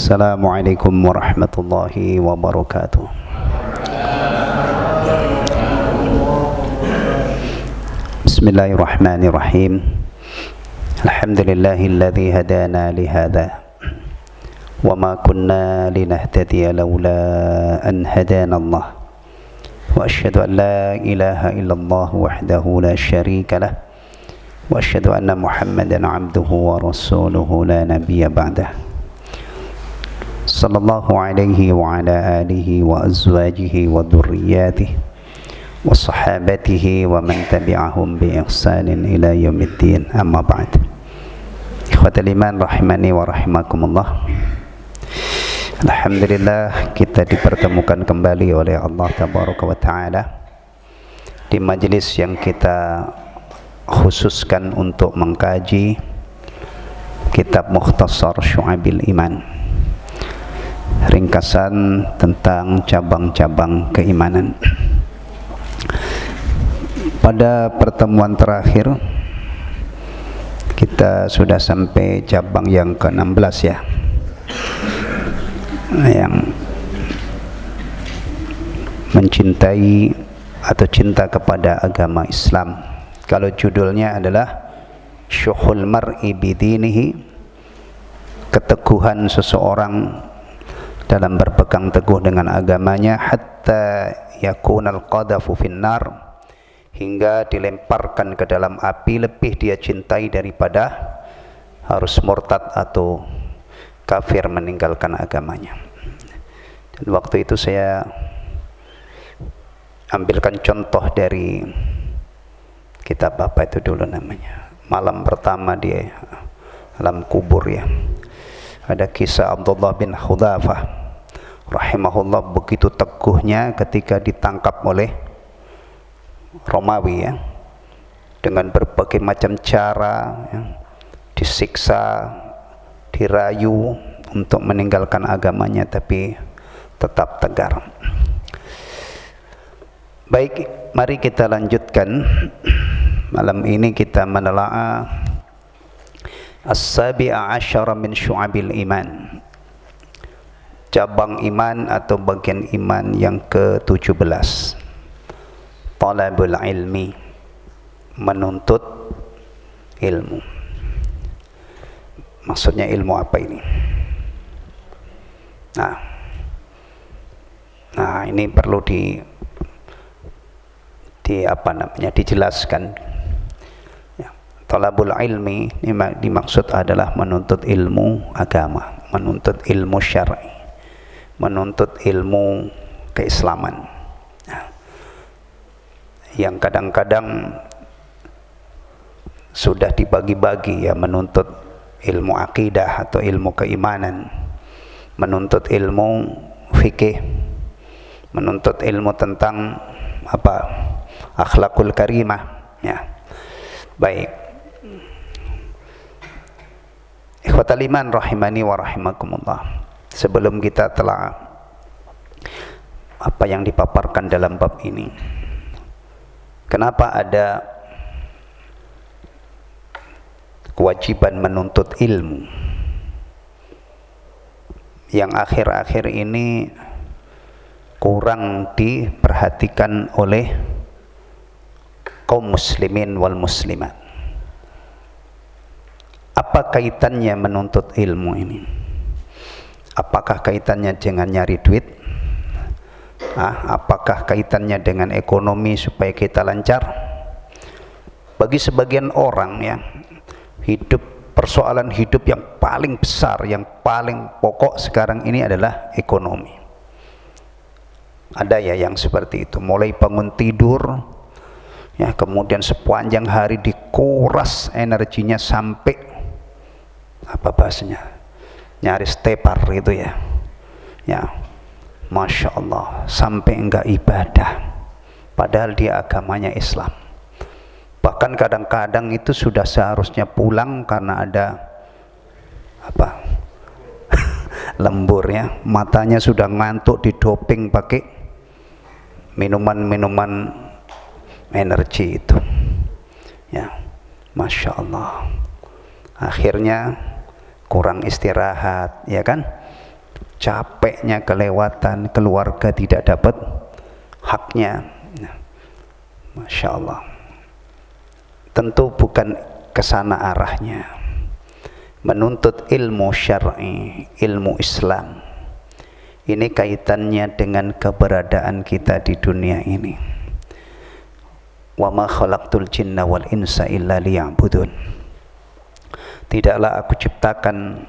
Assalamualaikum warahmatullahi wabarakatuh. Bismillahirrahmanirrahim. Alhamdulillahilladzi hadana lihada wa ma kunna linahtadiya laula an hadana Allah. Wa asyhadu an la ilaha illallah wahdahu la syarika lah. Wa asyhadu anna Muhammadan abduhu wa rasuluhu la nabiyya ba'dah. Sallallahu alaihi wa ala alihi wa azwajihi wa dhurriyyatihi wa sahabatihi wa man tabi'ahum bi ihsanin ila yaumiddin, amma ba'd. Ikhwatal iman rahimani wa rahimakumullah. Alhamdulillah, kita dipertemukan kembali oleh Allah tabaraka wa ta'ala di majelis yang kita khususkan untuk mengkaji kitab Mukhtasar Syu'abil Iman, ringkasan tentang cabang-cabang keimanan. Pada pertemuan terakhir kita sudah sampai cabang yang ke-16 ya, yang mencintai atau cinta kepada agama Islam. Kalau judulnya adalah Syuhul Mar'i Bidinihi, keteguhan seseorang dalam berpegang teguh dengan agamanya, hatta yakunal qadafu finnar, hingga dilemparkan ke dalam api lebih dia cintai daripada harus murtad atau kafir meninggalkan agamanya. Dan waktu itu saya ambilkan contoh dari kitab apa itu dulu namanya, Malam Pertama di Alam Kubur ya. Ada kisah Abdullah bin Hudzafah rahimahullah, begitu teguhnya ketika ditangkap oleh Romawi ya, dengan berbagai macam cara ya, disiksa, dirayu untuk meninggalkan agamanya, tapi tetap tegar. Baik, mari kita lanjutkan. Malam ini kita menelaah As-sabi'a asyara min syu'abil iman, cabang iman atau bagian iman yang ke-17, talabul ilmi, menuntut ilmu. Maksudnya ilmu apa ini? Nah ini perlu dijelaskan. Talabul ilmi ini dimaksud adalah menuntut ilmu agama, menuntut ilmu syar'i, menuntut ilmu keislaman, yang kadang-kadang sudah dibagi-bagi ya, menuntut ilmu akidah atau ilmu keimanan, menuntut ilmu fikih, menuntut ilmu tentang akhlakul karimah ya. Baik, ikhwatal iman rahimani wa rahimakumullah, sebelum kita telah apa yang dipaparkan dalam bab ini, kenapa ada kewajiban menuntut ilmu yang akhir-akhir ini kurang diperhatikan oleh kaum muslimin wal muslimat. Apa kaitannya menuntut ilmu ini? Apakah kaitannya dengan nyari duit? Apakah kaitannya dengan ekonomi supaya kita lancar? Bagi sebagian orang ya, persoalan hidup yang paling besar, yang paling pokok sekarang ini adalah ekonomi. Ada ya yang seperti itu, mulai bangun tidur ya, kemudian sepanjang hari dikuras energinya sampai apa bahasanya, nyaris tepar gitu ya. Ya, Masya Allah, sampai enggak ibadah padahal dia agamanya Islam. Bahkan kadang-kadang itu sudah seharusnya pulang karena ada lembur ya, matanya sudah ngantuk, didoping pakai minuman-minuman energi itu ya. Masya Allah, akhirnya kurang istirahat ya kan, capeknya kelewatan, keluarga tidak dapat haknya. Masya Allah, tentu bukan kesana arahnya. Menuntut ilmu syar'i, ilmu Islam, ini kaitannya dengan keberadaan kita di dunia ini. Wa ma khalaqtul jinna wal insa illa liya'budun. Tidaklah aku ciptakan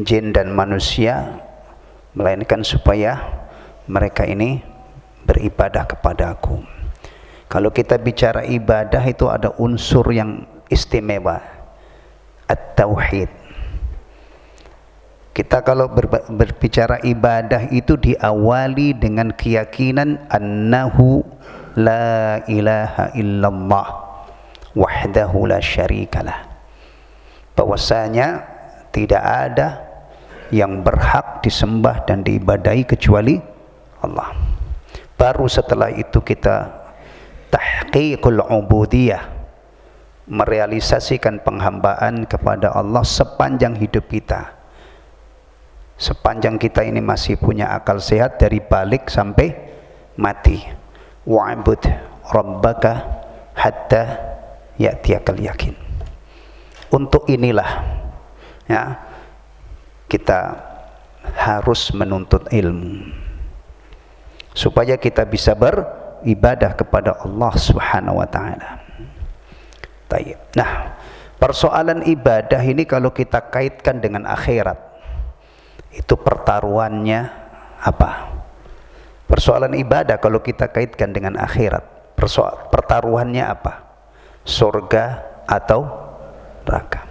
jin dan manusia melainkan supaya mereka ini beribadah kepada aku. Kalau kita bicara ibadah itu ada unsur yang istimewa, at-tauhid. Kita kalau berbicara ibadah itu diawali dengan keyakinan annahu la ilaha illallah wahdahu la syarikalah, bahwasanya tidak ada yang berhak disembah dan diibadahi kecuali Allah. Baru setelah itu kita tahqiqul ubudiyah, merealisasikan penghambaan kepada Allah sepanjang hidup kita. Sepanjang kita ini masih punya akal sehat, dari balik sampai mati. Wa'bud rabbaka hatta ya'tiyakal yakin. Untuk inilah ya, kita harus menuntut ilmu supaya kita bisa beribadah kepada Allah Subhanahu wa taala. Nah, persoalan ibadah ini kalau kita kaitkan dengan akhirat, itu pertaruhannya apa? Persoalan ibadah kalau kita kaitkan dengan akhirat, pertaruhannya apa? Surga atau neraka?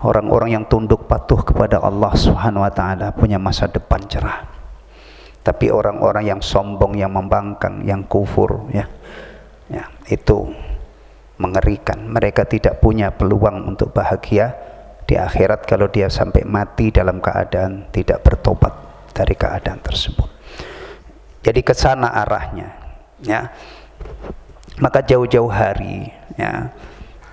Orang-orang yang tunduk patuh kepada Allah Subhanahu wa taala punya masa depan cerah. Tapi orang-orang yang sombong, yang membangkang, yang kufur, ya, itu mengerikan. Mereka tidak punya peluang untuk bahagia di akhirat kalau dia sampai mati dalam keadaan tidak bertobat dari keadaan tersebut. Jadi ke sana arahnya, ya. Maka jauh-jauh hari, ya,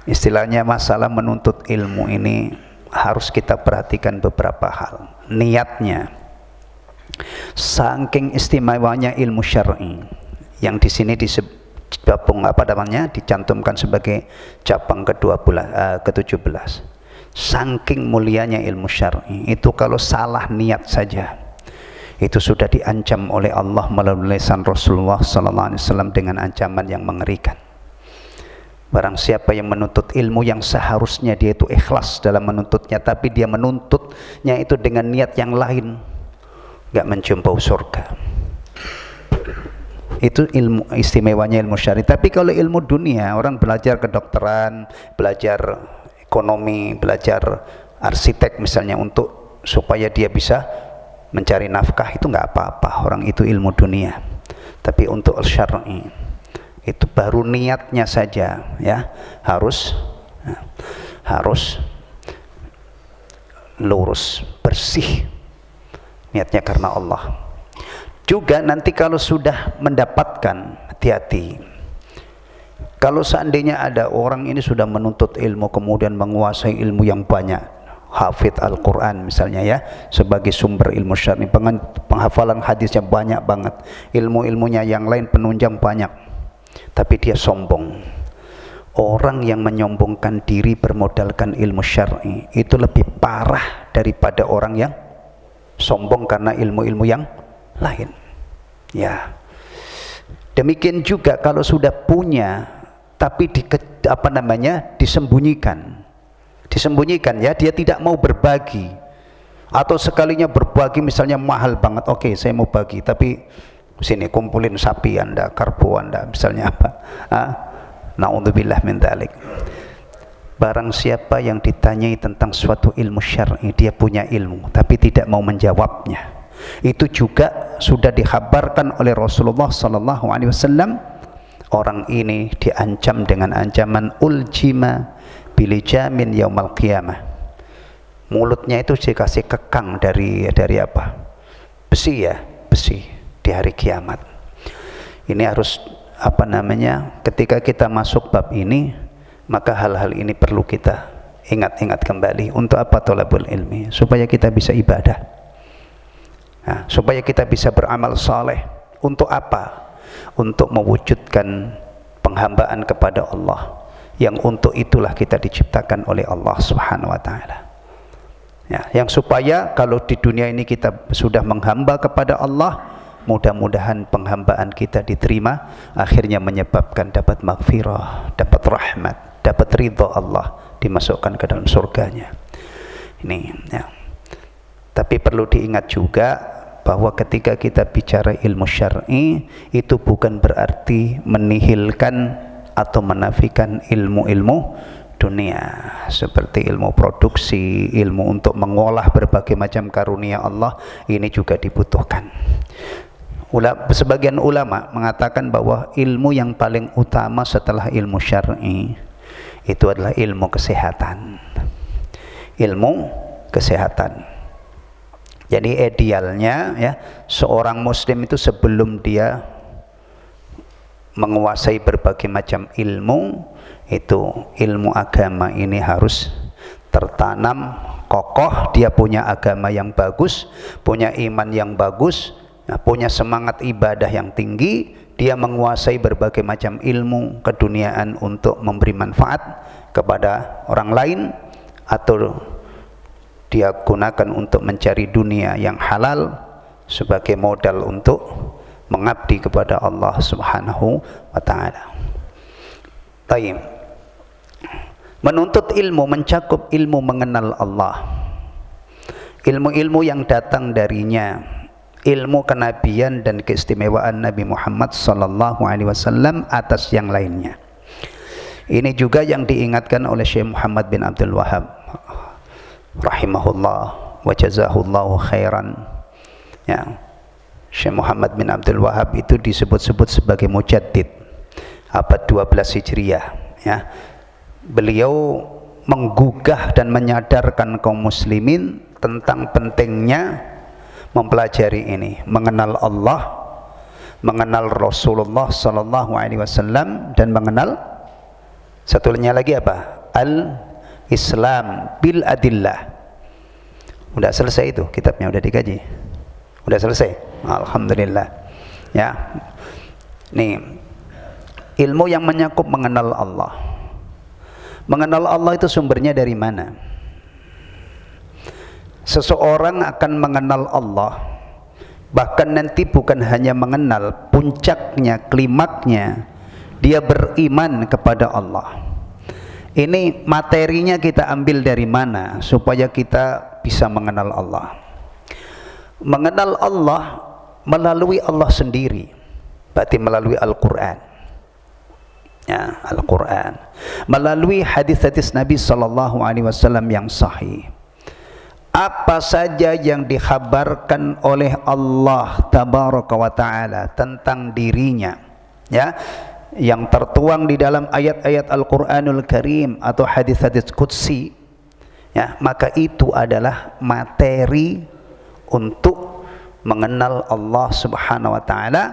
istilahnya masalah menuntut ilmu ini harus kita perhatikan beberapa hal. Niatnya, saking istimewanya ilmu syar'i yang di sini disebut apa namanya, dicantumkan sebagai cabang ke-17. Saking mulianya ilmu syar'i itu, kalau salah niat saja itu sudah diancam oleh Allah melalui lisan Rasulullah sallallahu alaihi wasallam dengan ancaman yang mengerikan. Barang siapa yang menuntut ilmu yang seharusnya dia itu ikhlas dalam menuntutnya, tapi dia menuntutnya itu dengan niat yang lain, gak menjumpai surga. Itu ilmu istimewanya ilmu syar'i. Tapi kalau ilmu dunia, orang belajar kedokteran, belajar ekonomi, belajar arsitek misalnya, untuk supaya dia bisa mencari nafkah, itu nggak apa-apa, orang itu ilmu dunia. Tapi untuk syar'i itu baru niatnya saja, ya, harus lurus, bersih niatnya karena Allah. Juga nanti kalau sudah mendapatkan, hati-hati. Kalau seandainya ada orang ini sudah menuntut ilmu kemudian menguasai ilmu yang banyak, hafidh Al-Quran misalnya, ya, sebagai sumber ilmu syar'i, penghafalan hadisnya banyak banget, ilmu-ilmunya yang lain penunjang banyak, tapi dia sombong. Orang yang menyombongkan diri bermodalkan ilmu syar'i itu lebih parah daripada orang yang sombong karena ilmu-ilmu yang lain. Ya, demikian juga kalau sudah punya tapi disembunyikan, ya, dia tidak mau berbagi, atau sekalinya berbagi misalnya mahal banget, oke, saya mau bagi, tapi sini kumpulin sapi Anda, karbo Anda misalnya, apa, na'udzubillah min dzalik. Barang siapa yang ditanyai tentang suatu ilmu syar'i, dia punya ilmu tapi tidak mau menjawabnya, itu juga sudah dikhabarkan oleh Rasulullah sallallahu alaihi wasallam, orang ini diancam dengan ancaman uljima bilijamin yaumal qiyamah. Mulutnya itu dikasih kekang dari apa? Besi, ya, besi di hari kiamat. Ini harus ketika kita masuk bab ini, maka hal-hal ini perlu kita ingat-ingat kembali. Untuk apa thalabul ilmi? Supaya kita bisa ibadah. Nah, supaya kita bisa beramal saleh. Untuk apa? Untuk mewujudkan penghambaan kepada Allah, yang untuk itulah kita diciptakan oleh Allah Subhanahu wa taala. Ya, yang supaya kalau di dunia ini kita sudah menghamba kepada Allah, mudah-mudahan penghambaan kita diterima, akhirnya menyebabkan dapat maghfirah, dapat rahmat, dapat ridha Allah, dimasukkan ke dalam surganya. Ini ya. Tapi perlu diingat juga bahwa ketika kita bicara ilmu syar'i, itu bukan berarti menihilkan atau menafikan ilmu-ilmu dunia, seperti ilmu produksi, ilmu untuk mengolah berbagai macam karunia Allah. Ini juga dibutuhkan. Sebagian ulama mengatakan bahwa ilmu yang paling utama setelah ilmu syar'i itu adalah ilmu kesehatan. Ilmu kesehatan. Jadi idealnya ya, seorang muslim itu sebelum dia menguasai berbagai macam ilmu, itu ilmu agama ini harus tertanam kokoh, dia punya agama yang bagus, punya iman yang bagus, punya semangat ibadah yang tinggi, dia menguasai berbagai macam ilmu keduniaan untuk memberi manfaat kepada orang lain, atau dia gunakan untuk mencari dunia yang halal sebagai modal untuk mengabdi kepada Allah Subhanahu wa taala. Taib. Menuntut ilmu mencakup ilmu mengenal Allah, ilmu-ilmu yang datang darinya, ilmu kenabian dan keistimewaan Nabi Muhammad sallallahu alaihi wasallam atas yang lainnya. Ini juga yang diingatkan oleh Syekh Muhammad bin Abdul Wahhab rahimahullah wa jazahullahu khairan. Ya, Syekh Muhammad bin Abdul Wahhab itu disebut-sebut sebagai mujaddid abad 12 Hijriah. Ya, beliau menggugah dan menyadarkan kaum muslimin tentang pentingnya mempelajari ini, mengenal Allah, mengenal Rasulullah sallallahu alaihi wasallam, dan mengenal satunya lagi apa? Al-Islam bil adillah. Udah selesai itu kitabnya, udah dikaji. Udah selesai. Alhamdulillah. Ya. Nih, ilmu yang menyakup mengenal Allah. Mengenal Allah itu sumbernya dari mana? Seseorang akan mengenal Allah, bahkan nanti bukan hanya mengenal, puncaknya, klimaknya, dia beriman kepada Allah. Ini materinya kita ambil dari mana supaya kita bisa mengenal Allah? Mengenal Allah melalui Allah sendiri, berarti melalui Al-Quran. Ya, Al-Quran, melalui hadis-hadis Nabi sallallahu alaihi wasallam yang sahih. Apa saja yang dikhabarkan oleh Allah tabaraka wa taala tentang dirinya, ya, yang tertuang di dalam ayat-ayat Al-Qur'anul Karim atau hadis-hadis qudsi, ya, maka itu adalah materi untuk mengenal Allah Subhanahu wa taala,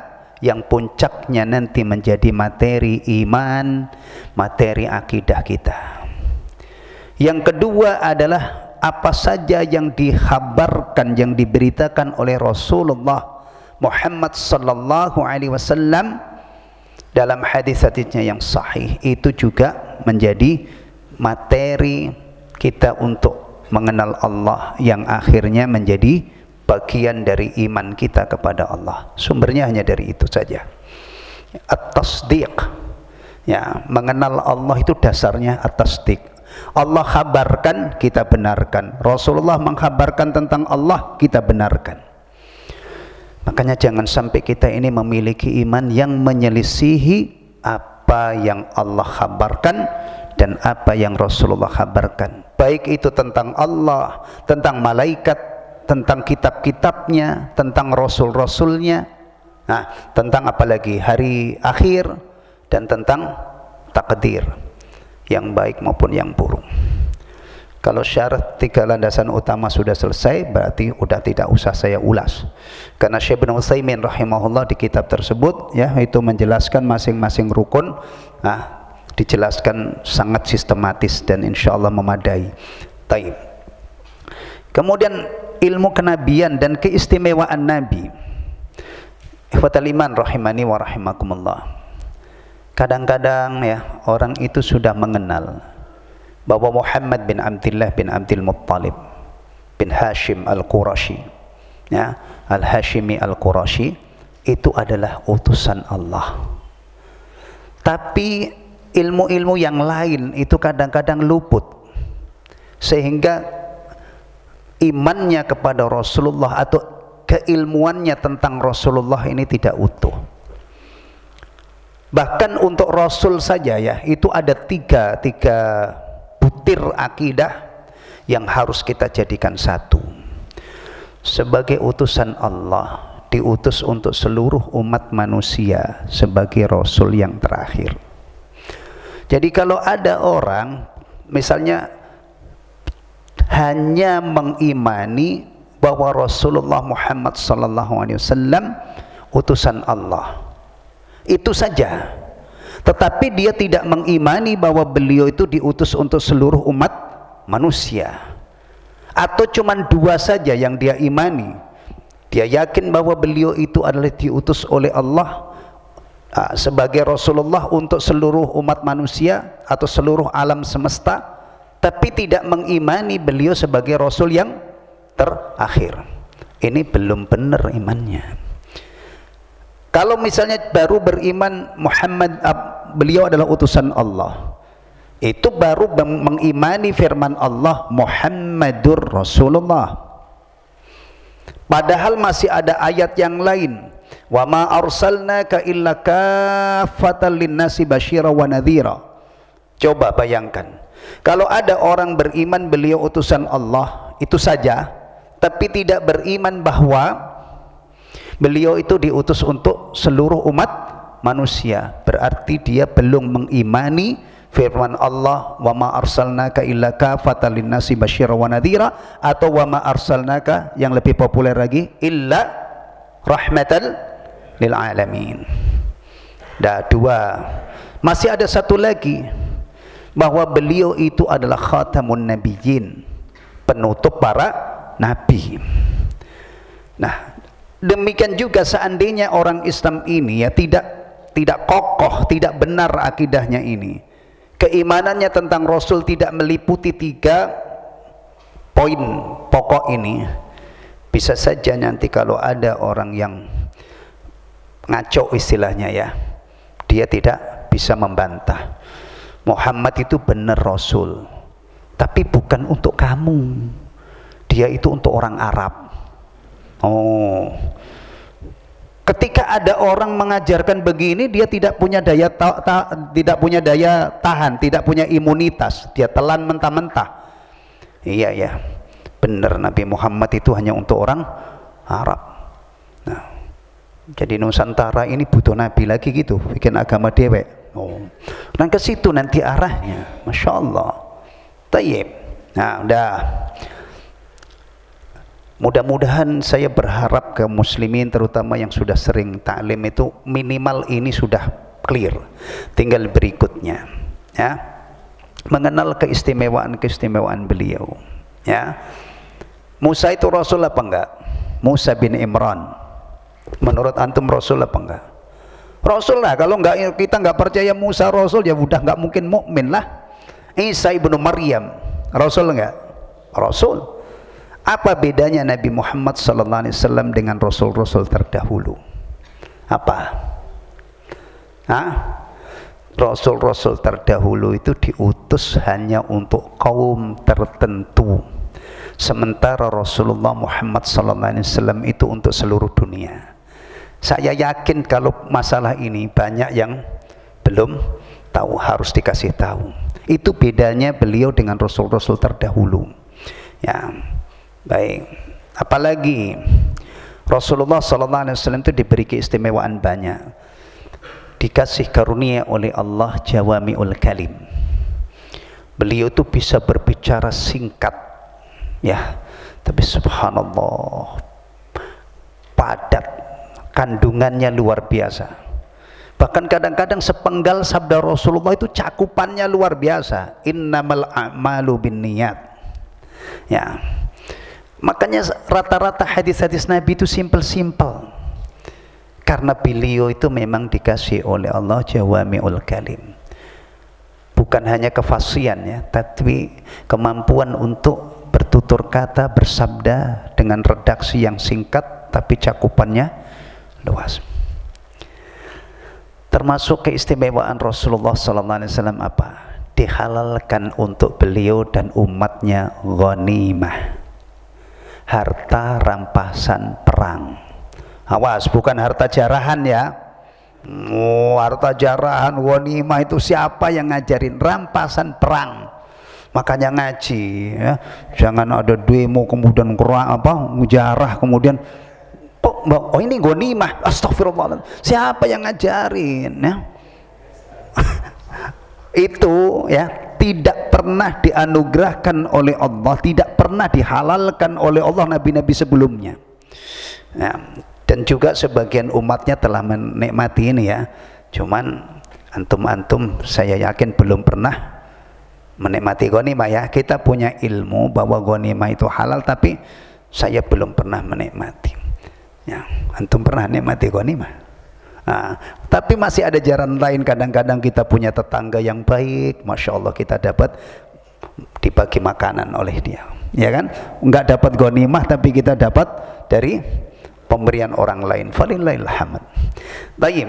yang puncaknya nanti menjadi materi iman, materi akidah kita. Yang kedua adalah apa saja yang dikhabarkan, yang diberitakan oleh Rasulullah Muhammad sallallahu alaihi wasallam dalam hadis-hadisnya yang sahih, itu juga menjadi materi kita untuk mengenal Allah, yang akhirnya menjadi bagian dari iman kita kepada Allah. Sumbernya hanya dari itu saja. At-tasdiq, ya, mengenal Allah itu dasarnya at-tasdiq. Allah kabarkan, kita benarkan. Rasulullah mengkabarkan tentang Allah, kita benarkan. Makanya jangan sampai kita ini memiliki iman yang menyelisihi apa yang Allah kabarkan dan apa yang Rasulullah kabarkan, baik itu tentang Allah, tentang malaikat, tentang kitab-kitabnya, tentang rasul-rasulnya, nah, tentang apalagi hari akhir, dan tentang takdir yang baik maupun yang buruk. Kalau syarat 3 landasan utama sudah selesai, berarti udah tidak usah saya ulas, karena Syekh bin Utsaimin rahimahullah di kitab tersebut, ya, itu menjelaskan masing-masing rukun, nah, dijelaskan sangat sistematis dan insya Allah memadai. Taib. Kemudian ilmu kenabian dan keistimewaan Nabi. Ikhwatal iman rahimani wa rahimakumullah. Kadang-kadang ya orang itu sudah mengenal bahwa Muhammad bin Abdullah bin Abdul Muttalib bin Hashim Al-Qurashi, ya, Al-Hashimi Al-Qurashi, itu adalah utusan Allah. Tapi ilmu-ilmu yang lain itu kadang-kadang luput, sehingga imannya kepada Rasulullah atau keilmuannya tentang Rasulullah ini tidak utuh. Bahkan untuk Rasul saja ya, itu ada tiga butir akidah yang harus kita jadikan satu. Sebagai utusan Allah, diutus untuk seluruh umat manusia sebagai Rasul yang terakhir. Jadi kalau ada orang misalnya hanya mengimani bahwa Rasulullah Muhammad SAW utusan Allah, itu saja, tetapi dia tidak mengimani bahwa beliau itu diutus untuk seluruh umat manusia, atau cuman dua saja yang dia imani, dia yakin bahwa beliau itu adalah diutus oleh Allah sebagai Rasulullah untuk seluruh umat manusia atau seluruh alam semesta, tapi tidak mengimani beliau sebagai Rasul yang terakhir. Ini belum benar imannya. Kalau misalnya baru beriman beliau adalah utusan Allah, itu baru mengimani firman Allah Muhammadur Rasulullah, padahal masih ada ayat yang lain, wa ma arsalnaka illa kaffatan linnasi basyira wa nadhira. Coba bayangkan, kalau ada orang beriman beliau utusan Allah itu saja, tapi tidak beriman bahwa beliau itu diutus untuk seluruh umat manusia, berarti dia belum mengimani firman Allah wa ma arsalnaka illa kaffatan linnasi basyira wa nadhira, atau wa ma arsalnaka yang lebih populer lagi illa rahmatan lil alamin. Dua. Masih ada satu lagi, bahwa beliau itu adalah khatamun nabiyyin, penutup para nabi. Nah, demikian juga seandainya orang Islam ini ya tidak kokoh, tidak benar akidahnya ini, keimanannya tentang Rasul tidak meliputi 3 poin pokok ini, bisa saja nanti kalau ada orang yang ngaco istilahnya ya, dia tidak bisa membantah Muhammad itu benar Rasul, tapi bukan untuk kamu, dia itu untuk orang Arab. Oh, ketika ada orang mengajarkan begini, dia tidak punya daya tahan, tidak punya imunitas, dia telan mentah-mentah. Iya ya, benar Nabi Muhammad itu hanya untuk orang Arab. Nah, jadi Nusantara ini butuh Nabi lagi gitu, bikin agama dewek. Oh, dan ke situ nanti arahnya, masya Allah. Tayyib. Nah, udah. Mudah-mudahan saya berharap ke muslimin terutama yang sudah sering taklim itu minimal ini sudah clear. Tinggal berikutnya ya, mengenal keistimewaan beliau ya. Musa itu Rasul apa enggak? Musa bin Imran menurut antum Rasul apa enggak? Rasul lah. Kalau enggak, kita enggak percaya Musa Rasul, ya udah enggak mungkin mukmin lah. Isa ibnu Maryam Rasul enggak? Rasul. Apa bedanya Nabi Muhammad SAW dengan Rasul-Rasul terdahulu? Apa? Rasul-Rasul terdahulu itu diutus hanya untuk kaum tertentu, sementara Rasulullah Muhammad SAW itu untuk seluruh dunia. Saya yakin kalau masalah ini banyak yang belum tahu, harus dikasih tahu. Itu bedanya beliau dengan Rasul-Rasul terdahulu ya. Baik, apalagi Rasulullah SAW itu diberi keistimewaan banyak, dikasih karunia oleh Allah jawami'ul kalim. Beliau itu bisa berbicara singkat ya, tapi subhanallah padat, kandungannya luar biasa. Bahkan kadang-kadang sepenggal sabda Rasulullah itu cakupannya luar biasa. Innamal a'malu binniyat ya. Makanya rata-rata hadis-hadis Nabi itu simple-simple. Karena beliau itu memang dikasih oleh Allah jawami'ul kalim. Bukan hanya kefasihan ya, tapi kemampuan untuk bertutur kata, bersabda dengan redaksi yang singkat tapi cakupannya luas. Termasuk keistimewaan Rasulullah SAW apa? Dihalalkan untuk beliau dan umatnya ghanimah, harta rampasan perang. Awas, bukan harta jarahan ya. Oh, harta jarahan ghanimah itu siapa yang ngajarin? Rampasan perang. Makanya ngaji ya. Jangan ada demo kemudian mujarah kemudian oh ini ghanimah. Astagfirullah. Siapa yang ngajarin ya? Itu ya tidak pernah dianugerahkan oleh Allah, tidak pernah dihalalkan oleh Allah nabi-nabi sebelumnya ya. Dan juga sebagian umatnya telah menikmati ini ya, cuman antum-antum saya yakin belum pernah menikmati ghanimah ya. Kita punya ilmu bahwa ghanimah itu halal, tapi saya belum pernah menikmati ya. Antum pernah nikmati ghanimah? Nah, tapi masih ada jalan lain. Kadang-kadang kita punya tetangga yang baik, masya Allah kita dapat dibagi makanan oleh dia, ya kan? Enggak dapat ghanimah tapi kita dapat dari pemberian orang lain. Falillahil hamd. Baik.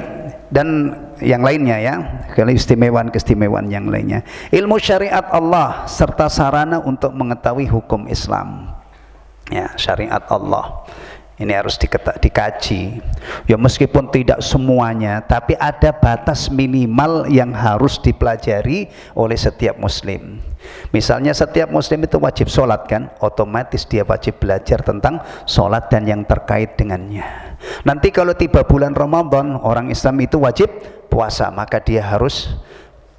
Dan yang lainnya ya, keistimewaan yang lainnya, ilmu syariat Allah serta sarana untuk mengetahui hukum Islam. Ya, syariat Allah ini harus dikaji ya, meskipun tidak semuanya, tapi ada batas minimal yang harus dipelajari oleh setiap muslim. Misalnya setiap muslim itu wajib sholat kan, otomatis dia wajib belajar tentang sholat dan yang terkait dengannya. Nanti kalau tiba bulan Ramadan, orang Islam itu wajib puasa, maka dia harus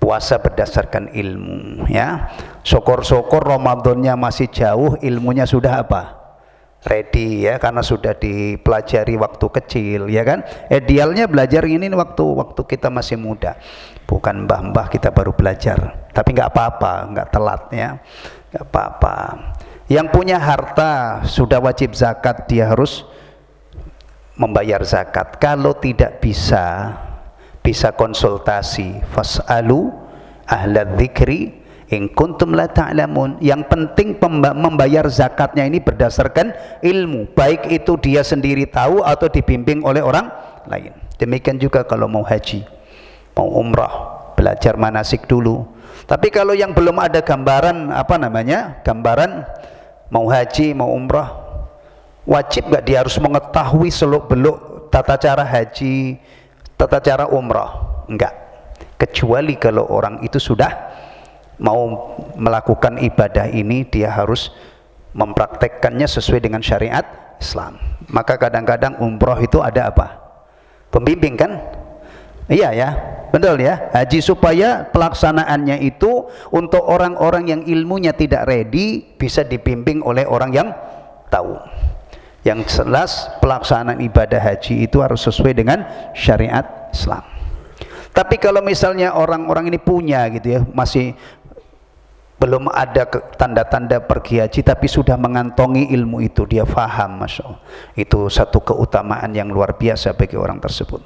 puasa berdasarkan ilmu ya. Syukur-syukur Ramadannya masih jauh, ilmunya sudah apa? Ready ya, karena sudah dipelajari waktu kecil ya kan. Idealnya belajar ini waktu kita masih muda, bukan mbah-mbah kita baru belajar. Tapi nggak apa-apa, nggak telat ya, nggak apa-apa. Yang punya harta sudah wajib zakat, dia harus membayar zakat. Kalau tidak bisa konsultasi, fas'alu ahla dzikri in kuntum la ta'lamun. Yang penting membayar zakatnya ini berdasarkan ilmu, baik itu dia sendiri tahu atau dibimbing oleh orang lain. Demikian juga kalau mau haji, mau umrah, belajar manasik dulu. Tapi kalau yang belum ada gambaran gambaran mau haji, mau umrah, wajib gak dia harus mengetahui seluk-beluk tata cara haji, tata cara umrah? Enggak, kecuali kalau orang itu sudah mau melakukan ibadah ini, dia harus mempraktekkannya sesuai dengan syariat Islam. Maka kadang-kadang umroh itu ada apa? Pembimbing kan? Iya ya, betul ya. Haji supaya pelaksanaannya itu untuk orang-orang yang ilmunya tidak ready bisa dibimbing oleh orang yang tahu. Yang jelas pelaksanaan ibadah haji itu harus sesuai dengan syariat Islam. Tapi kalau misalnya orang-orang ini punya gitu ya, masih belum ada tanda-tanda pergi haji tapi sudah mengantongi ilmu itu, dia faham, masya Allah, itu satu keutamaan yang luar biasa bagi orang tersebut.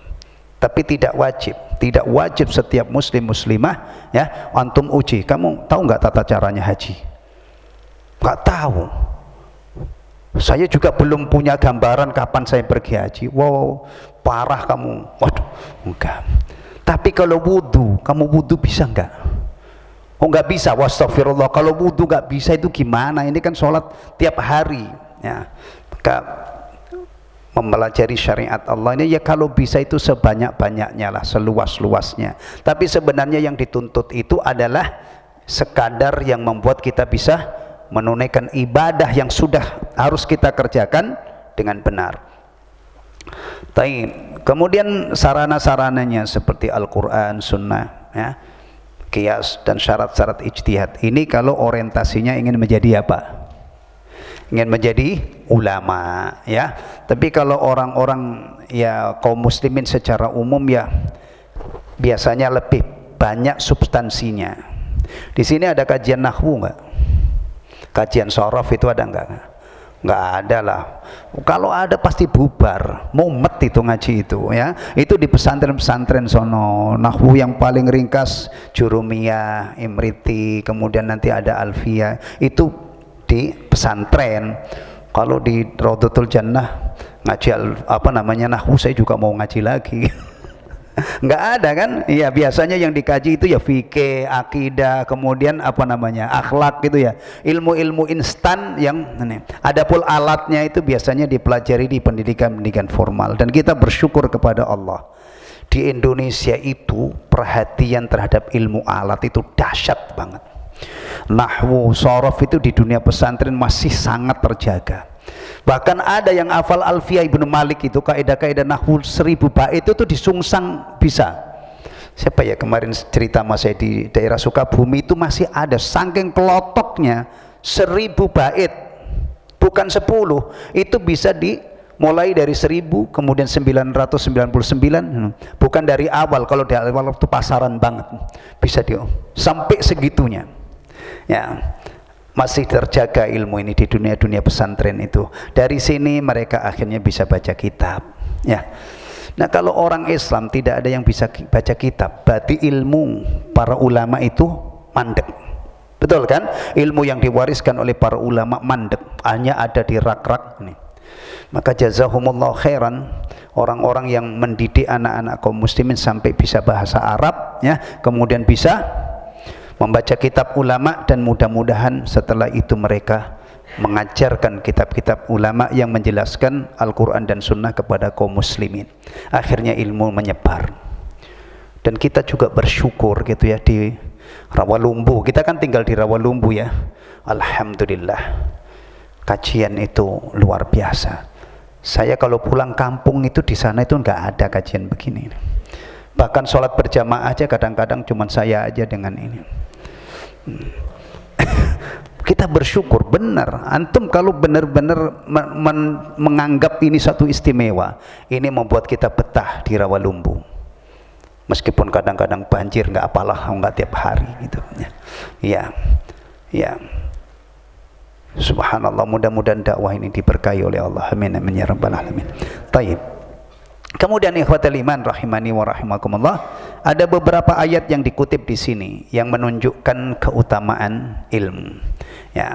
Tapi tidak wajib setiap muslim muslimah ya, antum uji, kamu tahu nggak tata caranya haji? Nggak tahu. Saya juga belum punya gambaran kapan saya pergi haji. Wow, parah kamu. Waduh, enggak. Tapi kalau wudu, kamu wudu bisa nggak? Oh nggak bisa, wastagfirullah. Kalau wudu nggak bisa itu gimana? Ini kan sholat tiap hari ya. Maka mempelajari syariat Allah ini ya kalau bisa itu sebanyak-banyaknya lah, seluas-luasnya. Tapi sebenarnya yang dituntut itu adalah sekadar yang membuat kita bisa menunaikan ibadah yang sudah harus kita kerjakan dengan benar. Kemudian sarana-sarananya seperti Al-Quran, Sunnah ya, qiyas dan syarat-syarat ijtihad. Ini kalau orientasinya ingin menjadi apa? Ingin menjadi ulama ya. Tapi kalau orang-orang ya kaum muslimin secara umum ya biasanya lebih banyak substansinya. Di sini ada kajian nahwu enggak? Kajian sorof itu ada enggak? Nggak ada lah. Kalau ada pasti bubar, mumet itu ngaji itu ya. Itu di pesantren-pesantren sono. Nahwu yang paling ringkas Jurumiyah, Imriti, kemudian nanti ada Alfiyah. Itu di pesantren. Kalau di Raudhatul Jannah ngaji nahwu, saya juga mau ngaji lagi. Nggak ada kan? Iya, biasanya yang dikaji itu ya fikih, akidah, kemudian akhlak gitu ya, ilmu-ilmu instan yang ini. Adapun alatnya itu biasanya dipelajari di pendidikan formal. Dan kita bersyukur kepada Allah, di Indonesia itu perhatian terhadap ilmu alat itu dahsyat banget. Nahwu, shorof itu di dunia pesantren masih sangat terjaga. Bahkan ada yang hafal Alfiyah Ibnu Malik itu, kaidah-kaidah nahwu 1000 bait itu disungsang bisa. Siapa ya kemarin cerita mas saya di daerah Sukabumi itu masih ada, saking pelotoknya 1000 bait, bukan 10, itu bisa mulai dari 1000 kemudian 999, bukan dari awal. Kalau dari awal itu pasaran banget, bisa sampai segitunya ya. Masih terjaga ilmu ini di dunia pesantren itu. Dari sini mereka akhirnya bisa baca kitab ya. Nah, kalau orang Islam tidak ada yang bisa baca kitab, berarti ilmu para ulama itu mandek. Betul kan? Ilmu yang diwariskan oleh para ulama mandek, hanya ada di rak-rak ini. Maka jazahumullah khairan orang-orang yang mendidik anak-anak kaum muslimin sampai bisa bahasa Arab ya, kemudian bisa membaca kitab ulama, dan mudah-mudahan setelah itu mereka mengajarkan kitab-kitab ulama yang menjelaskan Al-Quran dan Sunnah kepada kaum muslimin. Akhirnya ilmu menyebar. Dan kita juga bersyukur gitu ya, di Rawalumbu, kita kan tinggal di Rawalumbu ya, alhamdulillah kajian itu luar biasa. Saya kalau pulang kampung itu di sana itu nggak ada kajian begini. Bahkan sholat berjamaah aja kadang-kadang cuma saya aja dengan ini. Kita bersyukur benar. Antum kalau benar-benar menganggap ini satu istimewa, ini membuat kita betah di Rawalumbu. Meskipun kadang-kadang banjir, nggak apalah, nggak tiap hari gitu ya. Subhanallah, mudah-mudahan dakwah ini diberkahi oleh Allah. Amin amin ya rabbal alamin. Taib. Kemudian ikhwatal iman rahimani wa rahimakumullah, ada beberapa ayat yang dikutip di sini yang menunjukkan keutamaan ilmu. Ya.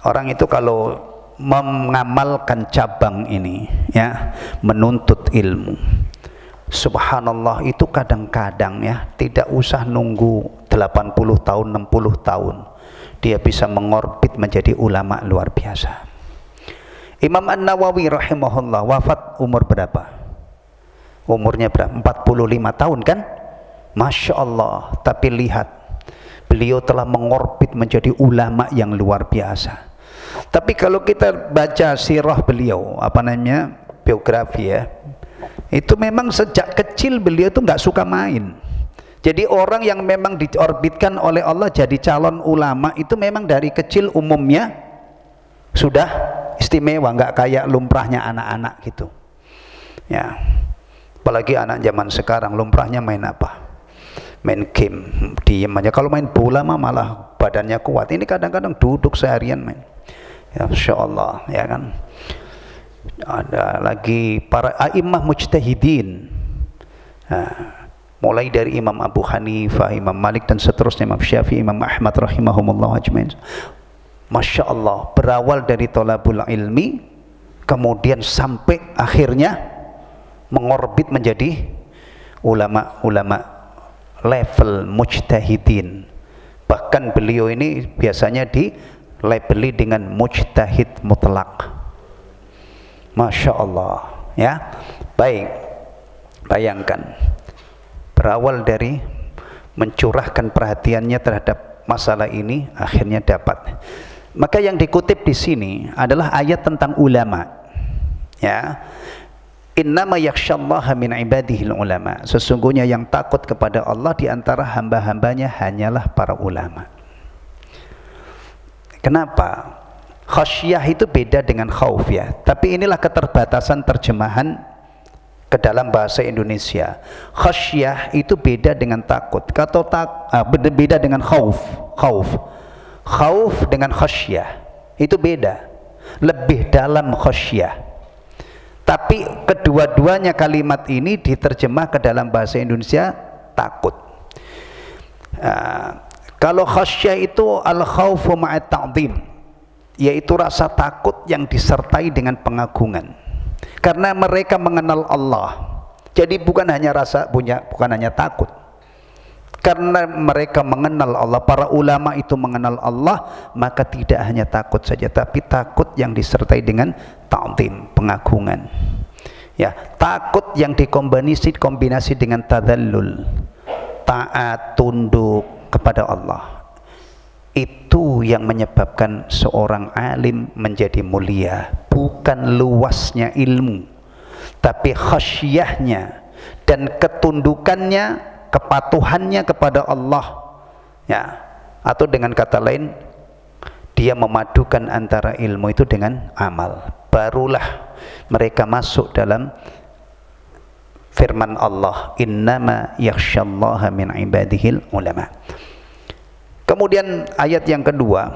Orang itu kalau mengamalkan cabang ini ya, menuntut ilmu, subhanallah, itu kadang-kadang ya tidak usah nunggu 80 tahun 60 tahun, dia bisa mengorbit menjadi ulama luar biasa. Imam An-Nawawi rahimahullah wafat umur berapa? Umurnya berapa? 45 tahun kan? Masya Allah. Tapi lihat, beliau telah mengorbit menjadi ulama yang luar biasa. Tapi kalau kita baca sirah beliau, biografi ya, itu memang sejak kecil beliau itu nggak suka main. Jadi orang yang memang diorbitkan oleh Allah jadi calon ulama itu memang dari kecil umumnya sudah istimewa, nggak kayak lumrahnya anak-anak gitu ya. Apalagi anak zaman sekarang lumrahnya main apa? Main game, diem aja. Kalau main bola malah badannya kuat. Ini kadang-kadang duduk seharian main ya, Masya Allah ya kan. Ada lagi para a'immah mujtahidin, mulai dari Imam Abu Hanifah, Imam Malik dan seterusnya, Imam Syafi'i, Imam Ahmad rahimahumullah ajmain. Masya Allah, berawal dari tolabul ilmi, kemudian sampai akhirnya mengorbit menjadi ulama-ulama level mujtahidin. Bahkan beliau ini biasanya dilabeli dengan mujtahid mutlak. Masya Allah ya. Baik, bayangkan, berawal dari mencurahkan perhatiannya terhadap masalah ini, akhirnya dapat. Maka yang dikutip di sini adalah ayat tentang ulama ya. Innama yakhsyallaha min ibadihil ulama, sesungguhnya yang takut kepada Allah di antara hamba-hambanya hanyalah para ulama. Kenapa? Khasyah itu beda dengan khauf ya, tapi inilah keterbatasan terjemahan ke dalam bahasa Indonesia. Khasyah itu beda dengan takut, beda dengan khauf. Khauf dengan khasyah itu beda. lebih dalam khasyah. Tapi kedua-duanya kalimat ini diterjemah ke dalam bahasa Indonesia takut. Kalau khasyah itu al-khaufu ma'at ta'zim, yaitu rasa takut yang disertai dengan pengagungan. Karena mereka mengenal Allah. Jadi bukan hanya takut. Karena mereka mengenal Allah, para ulama itu mengenal Allah, maka tidak hanya takut saja, tapi takut yang disertai dengan ta'zim, pengagungan. Ya, takut yang dikombinasi dengan tadallul, taat, tunduk kepada Allah. Itu yang menyebabkan seorang alim menjadi mulia, bukan luasnya ilmu, tapi khasyahnya dan ketundukannya, kepatuhannya kepada Allah, ya. Atau dengan kata lain, dia memadukan antara ilmu itu dengan amal. Barulah mereka masuk dalam firman Allah, innama yakhsyallaha min ibadihil ulama. Kemudian ayat yang kedua,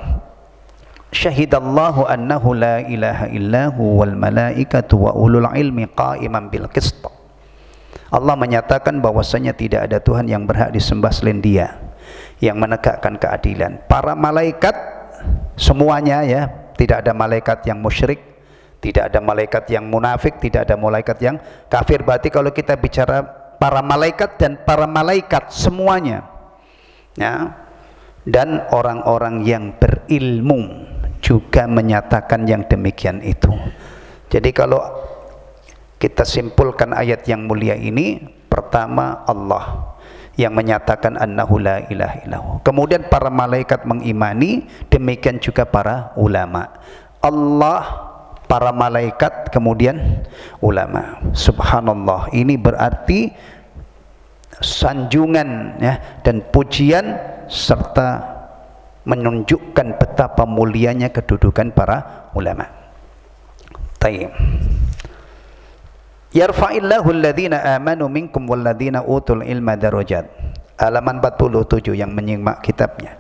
syahidallahu annahu la ilaha illahu wal malaikatu wa ulul ilmi qa'iman bil qist. Allah menyatakan bahwasanya tidak ada Tuhan yang berhak disembah selain Dia, yang menegakkan keadilan. Para malaikat semuanya, ya, tidak ada malaikat yang musyrik, tidak ada malaikat yang munafik, tidak ada malaikat yang kafir. Berarti kalau kita bicara para malaikat dan para malaikat semuanya, ya, dan orang-orang yang berilmu juga menyatakan yang demikian itu. Jadi kalau kita simpulkan ayat yang mulia ini, pertama Allah yang menyatakan annahu la ilaha illallah. Kemudian para malaikat mengimani, demikian juga para ulama. Allah, para malaikat, kemudian ulama. Subhanallah, ini berarti sanjungan, ya, dan pujian serta menunjukkan betapa mulianya kedudukan para ulama. Tayyib. Yarfa'illahu alladhina amanu minkum walladhina utul ilma darajat. Halaman 47 yang menyimak kitabnya.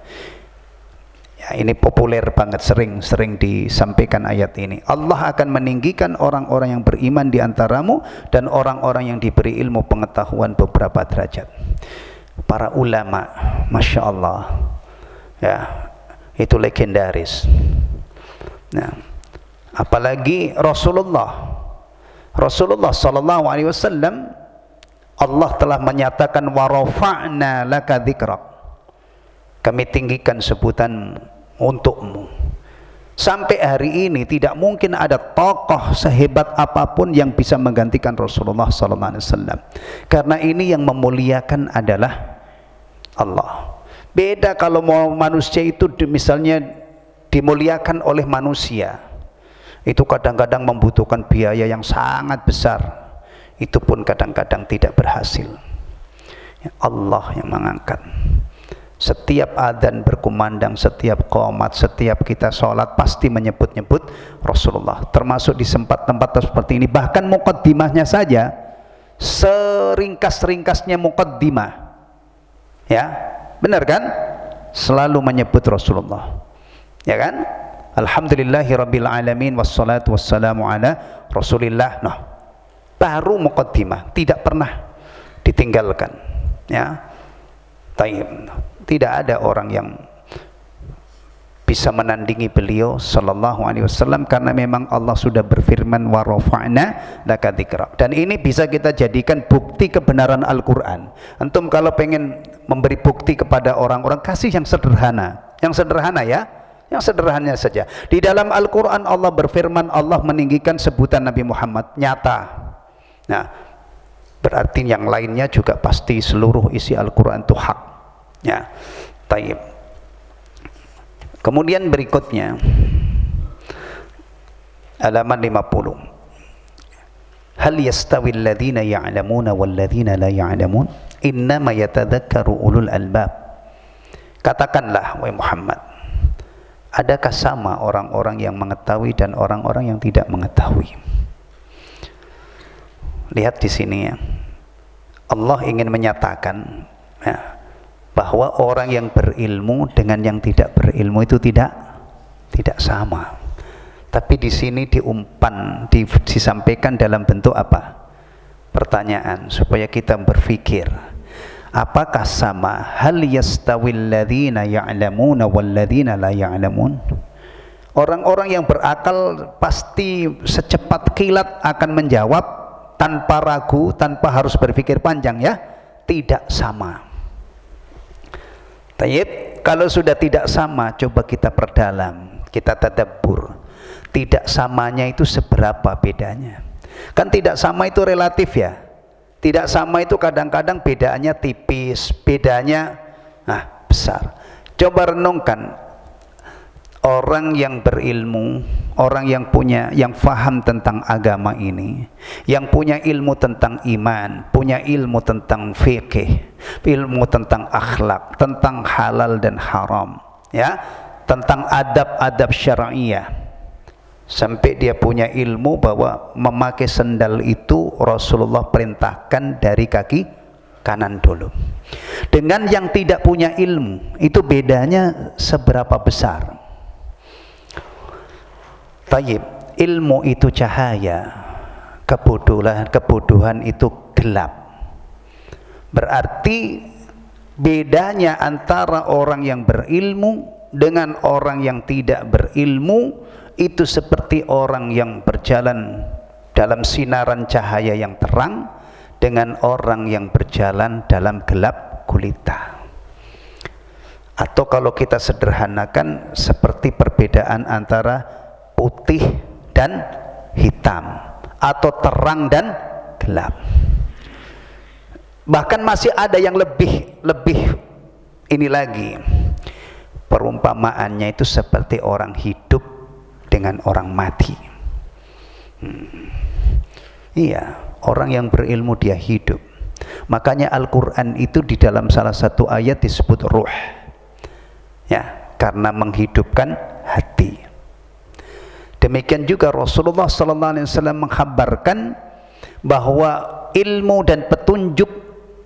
Ya, ini populer banget, sering disampaikan ayat ini. Allah akan meninggikan orang-orang yang beriman di antaramu dan orang-orang yang diberi ilmu pengetahuan beberapa derajat. Para ulama, Masya Allah, ya, itu legendaris. Nah, apalagi Rasulullah sallallahu alaihi wasallam, Allah telah menyatakan wa rafa'na laka dzikrak, kami tinggikan sebutan untukmu. Sampai hari ini tidak mungkin ada tokoh sehebat apapun yang bisa menggantikan Rasulullah sallallahu alaihi wasallam, karena ini yang memuliakan adalah Allah. Beda kalau mau manusia itu misalnya dimuliakan oleh manusia, itu kadang-kadang membutuhkan biaya yang sangat besar, itu pun kadang-kadang tidak berhasil. Ya, Allah yang mengangkat. Setiap adzan berkumandang, setiap qomat, setiap kita sholat pasti menyebut-nyebut Rasulullah. Termasuk di tempat-tempat seperti ini, bahkan muqaddimahnya saja, seringkas-ringkasnya muqaddimah, ya, benar kan? Selalu menyebut Rasulullah, ya kan? Alhamdulillahi rabbil alamin wassalatu wassalamu ala rasulillah. Nah, baru muqaddimah, tidak pernah ditinggalkan, ya. Tidak ada orang yang bisa menandingi beliau sallallahu alaihi wasallam, karena memang Allah sudah berfirman wa rafa'na laka dzikrak. Dan ini bisa kita jadikan bukti kebenaran Al-Qur'an. Antum kalau pengen memberi bukti kepada orang-orang, kasih yang sederhana. Yang sederhana, ya, yang sederhana saja. Di dalam Al-Qur'an Allah berfirman, Allah meninggikan sebutan Nabi Muhammad, nyata. Nah, berarti yang lainnya juga pasti seluruh isi Al-Qur'an itu hak. Ya, taib. Kemudian berikutnya halaman 50. Hal yastawi alladhina ya'lamuna wal ladzina la ya'lamun innama yatadzakkaru ulul albab. Katakanlah wahai Muhammad, adakah sama orang-orang yang mengetahui dan orang-orang yang tidak mengetahui? Lihat di sini, ya. Allah ingin menyatakan, ya, bahwa orang yang berilmu dengan yang tidak berilmu itu tidak sama. Tapi di sini disampaikan dalam bentuk apa? Pertanyaan, supaya kita berpikir, apakah sama? Hal yastawil ladzina ya'lamuna wal ladzina la ya'lamun? Orang-orang yang berakal pasti secepat kilat akan menjawab tanpa ragu, tanpa harus berpikir panjang, ya, tidak sama. Tayyib, kalau sudah tidak sama, coba kita perdalam, kita tadabbur. Tidak samanya itu seberapa bedanya? Kan tidak sama itu relatif, ya. Tidak sama itu kadang-kadang bedanya tipis, bedanya besar. Coba renungkan, orang yang berilmu, orang yang faham tentang agama ini, yang punya ilmu tentang iman, punya ilmu tentang fikih, ilmu tentang akhlak, tentang halal dan haram, ya, tentang adab-adab syar'iyah, sampai dia punya ilmu bahwa memakai sendal itu Rasulullah perintahkan dari kaki kanan dulu. Dengan yang tidak punya ilmu, itu bedanya seberapa besar? Tayyib, ilmu itu cahaya, kebodohan itu gelap. Berarti bedanya antara orang yang berilmu dengan orang yang tidak berilmu itu seperti orang yang berjalan dalam sinaran cahaya yang terang dengan orang yang berjalan dalam gelap gulita. Atau kalau kita sederhanakan, seperti perbedaan antara putih dan hitam, atau terang dan gelap. Bahkan masih ada yang lebih ini lagi. Perumpamaannya itu seperti orang hidup dengan orang mati. Iya, orang yang berilmu dia hidup. Makanya Al-Quran itu di dalam salah satu ayat disebut ruh, ya, karena menghidupkan hati. Demikian juga Rasulullah SAW mengkhabarkan bahwa ilmu dan petunjuk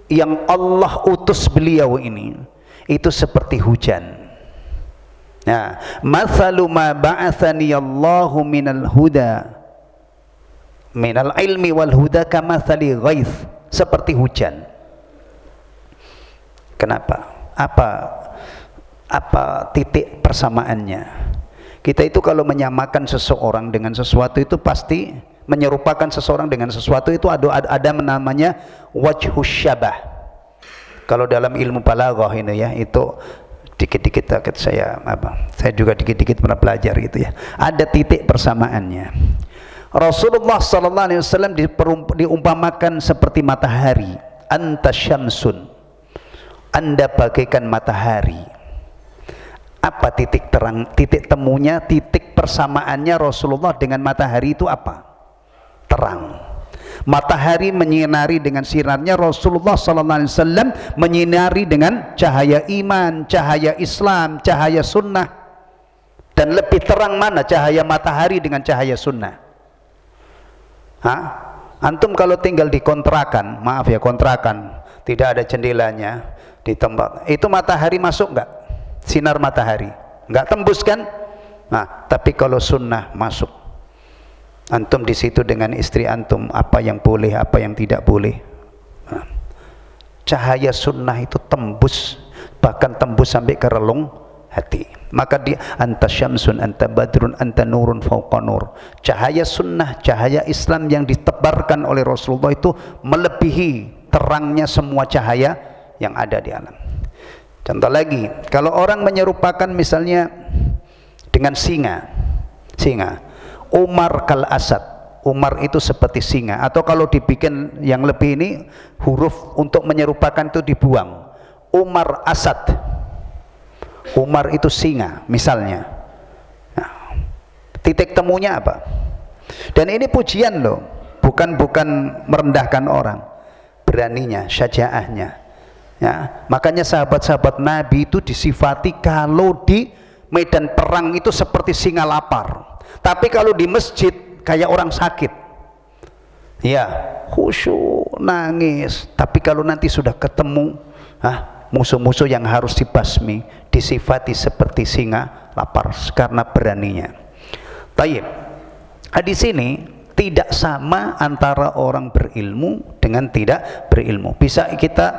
yang Allah utus beliau ini itu seperti hujan. Nah, mathalu ma ba'athani Allahu minal huda minal ilmi wal huda kamathali ghaith, seperti hujan. Kenapa? Apa titik persamaannya? Kita itu kalau menyamakan seseorang dengan sesuatu itu pasti menyerupakan seseorang dengan sesuatu itu ada namanya wajhus syabah. Kalau dalam ilmu balaghah ini, ya, itu dikit-dikit saya juga dikit-dikit pernah belajar gitu, ya. Ada titik persamaannya. Rasulullah SAW diumpamakan seperti matahari. Anta syamsun, Anda bagaikan matahari. Apa titik terang, titik temunya, titik persamaannya Rasulullah dengan matahari itu apa? Terang. Matahari menyinari dengan sinarnya, Rasulullah SAW menyinari dengan cahaya iman, cahaya Islam, cahaya sunnah. Dan lebih terang mana cahaya matahari dengan cahaya sunnah? Antum kalau tinggal di kontrakan, maaf ya, kontrakan tidak ada jendelanya di tempat itu, matahari masuk enggak? Sinar matahari enggak tembus kan? Tapi kalau sunnah masuk. Antum di situ dengan istri antum, apa yang boleh, apa yang tidak boleh. Cahaya sunnah itu tembus, bahkan tembus sampai ke relung hati. Maka dia anta syamsun, anta badrun, anta nurun fauqa nur. Cahaya sunnah, cahaya Islam yang ditebarkan oleh Rasulullah itu melebihi terangnya semua cahaya yang ada di alam. Contoh lagi, kalau orang menyerupakan misalnya dengan singa, Umar kal asad, Umar itu seperti singa. Atau kalau dibikin yang lebih ini, huruf untuk menyerupakan itu dibuang, Umar asad, Umar itu singa misalnya. Titik temunya apa? Dan ini pujian loh, bukan merendahkan orang, beraninya, syajaahnya. Ya, makanya sahabat-sahabat Nabi itu disifati kalau di medan perang itu seperti singa lapar, tapi kalau di masjid kayak orang sakit. Ya, khusyuk, nangis. Tapi kalau nanti sudah ketemu musuh-musuh yang harus dibasmi, disifati seperti singa lapar karena beraninya. Taib. Di sini tidak sama antara orang berilmu dengan tidak berilmu. Bisa kita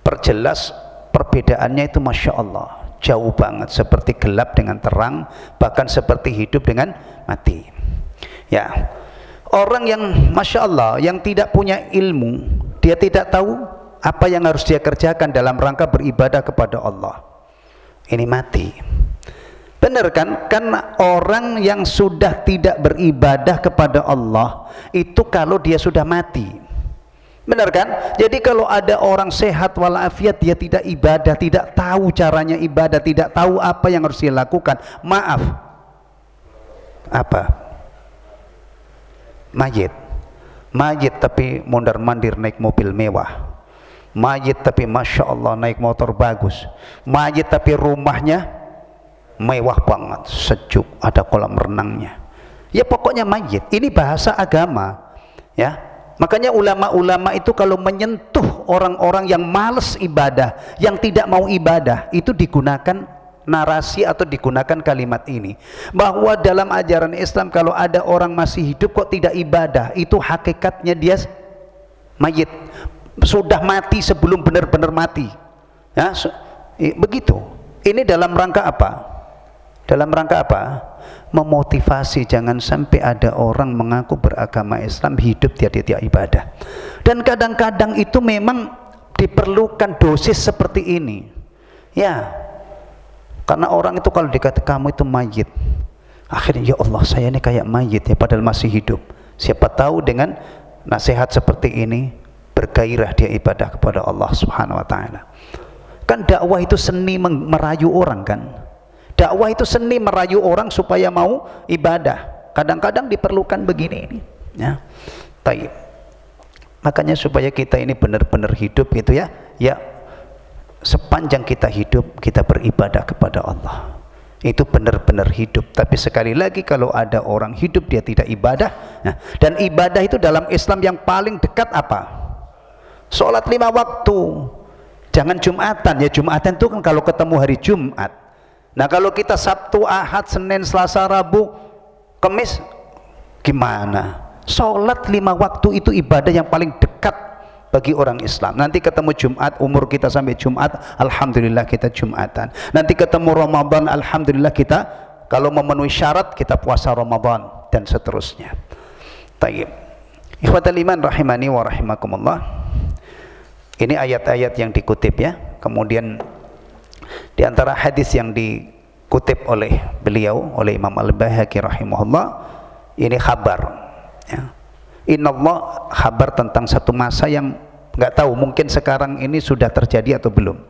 perjelas perbedaannya itu, masya Allah, jauh banget, seperti gelap dengan terang, bahkan seperti hidup dengan mati. Ya, orang yang masya Allah, yang tidak punya ilmu, dia tidak tahu apa yang harus dia kerjakan dalam rangka beribadah kepada Allah. Ini mati. Benar kan? Karena orang yang sudah tidak beribadah kepada Allah itu kalau dia sudah mati. Benar kan? Jadi kalau ada orang sehat walafiat, dia tidak ibadah, tidak tahu caranya ibadah, tidak tahu apa yang harus dia lakukan, maaf, apa? Mayit. Mayit tapi mondar-mandir naik mobil mewah. Mayit tapi masya Allah naik motor bagus. Mayit tapi rumahnya mewah banget, sejuk, ada kolam renangnya. Ya pokoknya mayit. Ini bahasa agama, ya. Makanya ulama-ulama itu kalau menyentuh orang-orang yang malas ibadah, yang tidak mau ibadah, itu digunakan narasi atau digunakan kalimat ini, bahwa dalam ajaran Islam kalau ada orang masih hidup kok tidak ibadah, itu hakikatnya dia mayit, sudah mati sebelum benar-benar mati, ya. Begitu. Ini dalam rangka apa? Dalam rangka apa? Memotivasi jangan sampai ada orang mengaku beragama Islam hidup dia tidak ibadah. Dan kadang-kadang itu memang diperlukan dosis seperti ini, ya. Karena orang itu kalau dikata kamu itu mayit, akhirnya ya Allah saya ini kayak mayit ya, padahal masih hidup. Siapa tahu dengan nasihat seperti ini bergairah dia ibadah kepada Allah Subhanahu wa taala. Kan dakwah itu seni merayu orang kan. Dakwah itu seni merayu orang supaya mau ibadah. Kadang-kadang diperlukan begini ini, ya. Taib. Makanya supaya kita ini benar-benar hidup gitu ya. Ya, sepanjang kita hidup kita beribadah kepada Allah. Itu benar-benar hidup. Tapi sekali lagi kalau ada orang hidup dia tidak ibadah, nah, dan ibadah itu dalam Islam yang paling dekat apa? Sholat 5 waktu. Jangan Jumatan ya. Jumatan itu kan kalau ketemu hari Jumat. Nah kalau kita Sabtu, Ahad, Senin, Selasa, Rabu, Kamis, gimana? Sholat 5 waktu itu ibadah yang paling dekat bagi orang Islam. Nanti ketemu Jumat, umur kita sampai Jumat, alhamdulillah kita Jumatan. Nanti ketemu Ramadan, alhamdulillah kita kalau memenuhi syarat kita puasa Ramadan, dan seterusnya. Taib. Ikhwatal iman rahimani wa rahimakumullah. Ini ayat-ayat yang dikutip ya. Kemudian di antara hadis yang dikutip oleh beliau, oleh Imam Al-Baihaqi rahimahullah, ini khabar, ya. Inallah, khabar tentang satu masa yang nggak tahu mungkin sekarang ini sudah terjadi atau belum.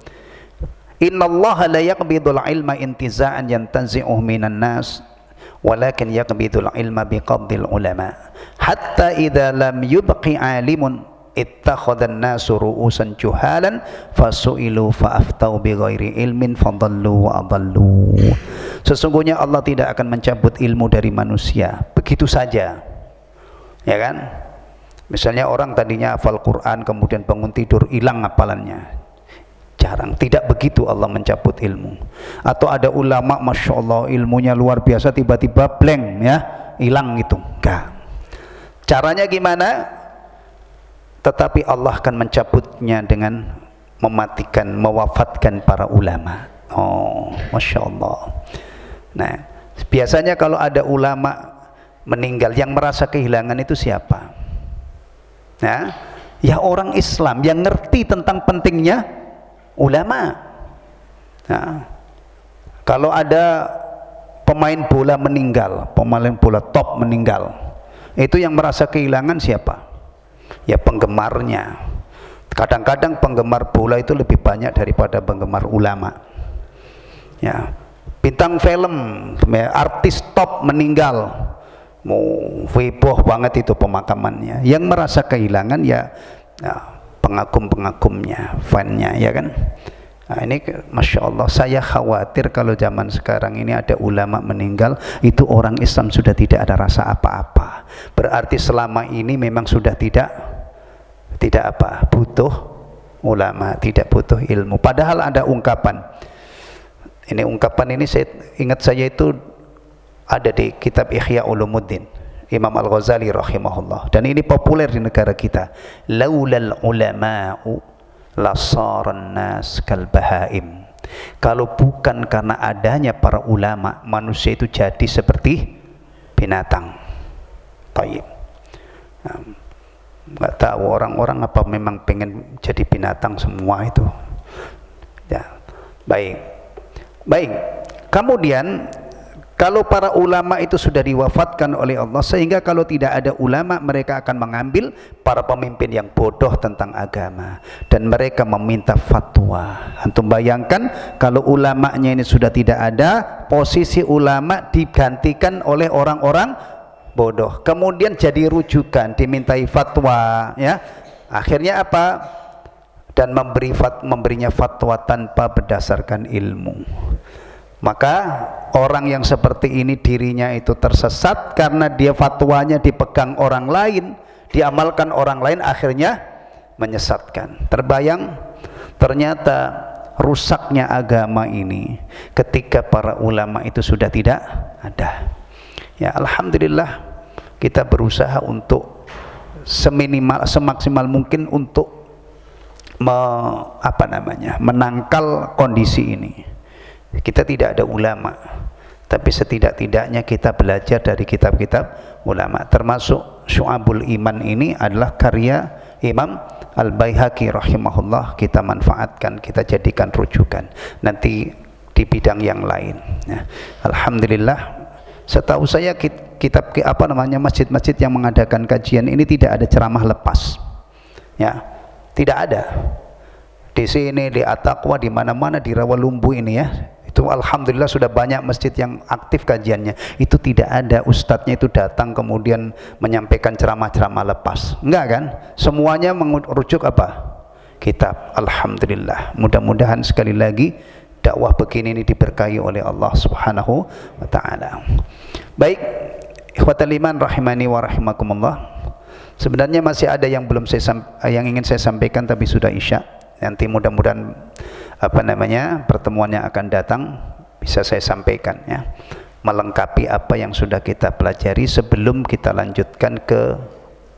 Innallaha la yaqbidul ilma intiza'an yantazi'uhu minan nas walakin yaqbidul ilma biqabdil ulama hatta idza lam yubqi alimun ittakhadhan nasu ru'usan juhalan fasu'ilu fa'aftau bighairi ilmin fadallu wa adallu. Sesungguhnya Allah tidak akan mencabut ilmu dari manusia begitu saja, ya kan? Misalnya orang tadinya hafal Quran kemudian bangun tidur hilang hafalannya, jarang. Tidak begitu Allah mencabut ilmu. Atau ada ulama masya Allah ilmunya luar biasa tiba-tiba blank ya, hilang itu. Enggak. Caranya gimana? Tetapi Allah akan mencabutnya dengan mematikan, mewafatkan para ulama. Oh, masya Allah. Nah, biasanya kalau ada ulama meninggal, yang merasa kehilangan itu siapa? Nah, ya orang Islam yang ngerti tentang pentingnya ulama. Nah, kalau ada pemain bola meninggal, pemain bola top meninggal, itu yang merasa kehilangan siapa? Ya penggemarnya. Kadang-kadang penggemar bola itu lebih banyak daripada penggemar ulama. Ya, bintang film, artis top meninggal, mau heboh banget itu pemakamannya. Yang merasa kehilangan ya, pengagum-pengagumnya, fannya, ya kan. Nah, ini masya Allah, saya khawatir kalau zaman sekarang ini ada ulama meninggal, itu orang Islam sudah tidak ada rasa apa-apa. Berarti selama ini memang sudah tidak apa, butuh ulama, tidak butuh ilmu. Padahal ada ungkapan. Ini ungkapan ini saya ingat, saya itu ada di kitab Ihya Ulumuddin Imam Al-Ghazali rahimahullah, dan ini populer di negara kita. Laulal ulama'u lasaran nas kal bahaim. Kalau bukan karena adanya para ulama, manusia itu jadi seperti binatang. Taib. Nggak tahu orang-orang apa memang pengen jadi binatang semua itu. Ya, baik. Kemudian kalau para ulama itu sudah diwafatkan oleh Allah, sehingga kalau tidak ada ulama, mereka akan mengambil para pemimpin yang bodoh tentang agama dan mereka meminta fatwa. Antum bayangkan kalau ulamanya ini sudah tidak ada, posisi ulama digantikan oleh orang-orang bodoh, kemudian jadi rujukan, dimintai fatwa, ya. Akhirnya apa? Dan memberinya fatwa tanpa berdasarkan ilmu. Maka orang yang seperti ini dirinya itu tersesat karena dia fatwanya dipegang orang lain, diamalkan orang lain, akhirnya menyesatkan. Terbayang ternyata rusaknya agama ini ketika para ulama itu sudah tidak ada. Ya, alhamdulillah kita berusaha untuk semaksimal mungkin untuk menangkal kondisi ini. Kita tidak ada ulama, tapi setidak-tidaknya kita belajar dari kitab-kitab ulama, termasuk Syu'abul Iman ini adalah karya Imam Al-Baihaqi rahimahullah. Kita manfaatkan, kita jadikan rujukan nanti di bidang yang lain, ya. Alhamdulillah, setahu saya kitab masjid-masjid yang mengadakan kajian ini tidak ada ceramah lepas, ya, tidak ada. Di sini, di At-Taqwa, di mana-mana, di Rawalumbu ini, ya, itu alhamdulillah sudah banyak masjid yang aktif kajiannya. Itu tidak ada ustadznya itu datang kemudian menyampaikan ceramah-ceramah lepas, enggak kan? Semuanya merujuk apa? Kitab. Alhamdulillah. Mudah-mudahan sekali lagi dakwah begini ini diberkahi oleh Allah Subhanahu wa taala. Baik, ikhwatal iman rahimani wa rahimakumullah. Sebenarnya masih ada yang ingin saya sampaikan, tapi sudah isya. Nanti mudah-mudahan pertemuan yang akan datang bisa saya sampaikan, ya, melengkapi apa yang sudah kita pelajari sebelum kita lanjutkan ke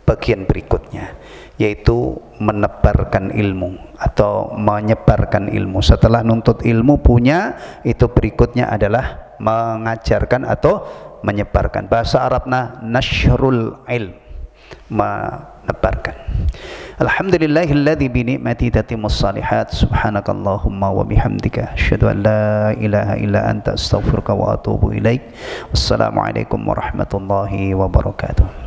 bagian berikutnya, yaitu menebarkan ilmu atau menyebarkan ilmu. Setelah nuntut ilmu punya, itu berikutnya adalah mengajarkan atau menyebarkan. Bahasa Arabnya nasyrul ilm, menebarkan. Alhamdulillahilladzi bi ni'mati tatimmus shalihat. Subhanakallahumma wa bihamdika asyhadu an la ilaha illa anta astaghfiruka wa atubu ilaik. Wassalamualaikum warahmatullahi wabarakatuh.